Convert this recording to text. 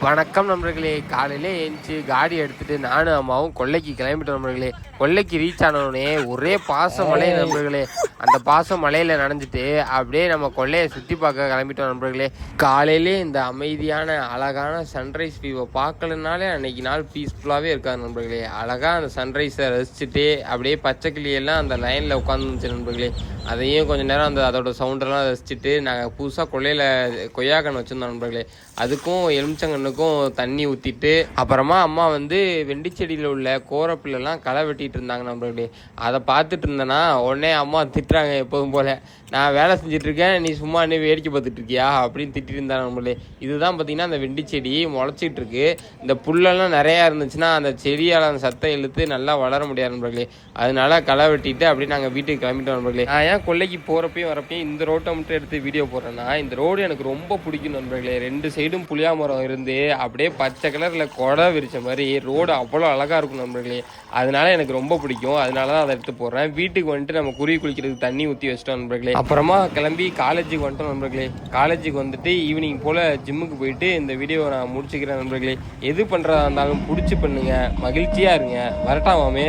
வணக்கம் நண்பர்களே. காலையிலே எழுந்துச்சி காடி எடுத்துகிட்டு நானும் அம்மாவும் கொல்லைக்கு கிளம்பிட்டோம் நண்பர்களே. கொல்லைக்கு ரீச் ஆனோடனே ஒரே பாச மழை நண்பர்களே. அந்த பாச மழையில் நனைஞ்சிட்டு அப்படியே நம்ம கொல்லையை சுற்றி பார்க்க கிளம்பிட்டோம் நண்பர்களே. காலையிலே இந்த அமைதியான அழகான சன்ரைஸ் வியூவை பார்க்கலனாலே அன்னைக்கு நாள் பீஸ்ஃபுல்லாகவே இருக்காது நண்பர்களே. அழகாக அந்த சன்ரைஸை ரசிச்சுட்டு அப்படியே பச்சை கிளியெல்லாம் அந்த லைனில் உட்காந்துருந்துச்சு நண்பர்களே. அதையும் கொஞ்சம் நேரம் அதோட சவுண்டெல்லாம் ரசிச்சுட்டு நாங்கள் புதுசாக கொல்லையில் கொய்யாக்கன்று வச்சுருந்தோம் நண்பர்களே. அதுக்கும் எலுமிச்சங்கன்னுக்கும் தண்ணி ஊற்றிட்டு அப்புறமா அம்மா வெண்டிச்செடியில் உள்ள கோரப்பில்லாம் களை வெட்டிட்டு இருந்தாங்க நண்பர்களே. அதை பார்த்துட்டு இருந்தேன்னா உடனே அம்மா திட்டுறாங்க எப்போதும் போல், நான் வேலை செஞ்சிட்ருக்கேன் நீ சும்மா இன்னும் வேடிக்கை பார்த்துட்டு இருக்கியா அப்படின்னு திட்டிட்டு இருந்தாங்க நண்பர்களே. இதுதான் பார்த்தீங்கன்னா அந்த வெண்டிச்செடி முளைச்சிட்டு இருக்கு. இந்த புல்லெல்லாம் நிறையா இருந்துச்சுன்னா அந்த செடியால் அந்த சத்தை இழுத்து நல்லா வளர முடியாது நண்பர்களே. அதனால களை வெட்டிட்டு அப்படியே நாங்கள் வீட்டுக்கு கிளம்பிட்டோம் நண்பர்களே. நான் ஏன் கொல்லைக்கு போகிறப்பையும் வரப்பையும் இந்த ரோட்டை மட்டும் எடுத்து வீடியோ போடுறேன்னா, இந்த ரோடு எனக்கு ரொம்ப பிடிக்கும் நண்பர்களே. 2 சைடும் புளியா மரம் இருந்து அப்படியே பச்சை கலரில் கொடை விரிச்ச மாதிரி ரோடு அவ்வளோ அழகாக இருக்கும் நண்பர்களே. அதனால எனக்கு ரொம்ப பிடிக்கும். அதனால தான் அதை எடுத்து போடுறேன். வீட்டுக்கு வந்துட்டு நம்ம குருவி குளிக்கிறதுக்கு தண்ணி ஊற்றி வச்சிட்டோம் நண்பர்களே. அப்புறமா கிளம்பி காலேஜுக்கு வந்துட்டோம் நண்பர்களே. காலேஜுக்கு வந்துட்டு ஈவினிங் போல் ஜிம்முக்கு போயிட்டு இந்த வீடியோவை நான் முடிச்சுக்கிறேன் நண்பர்களே. எது பண்ணுறதா இருந்தாலும் பிடிச்சி பண்ணுங்க, மகிழ்ச்சியாக இருங்க. வரட்டாமாமே.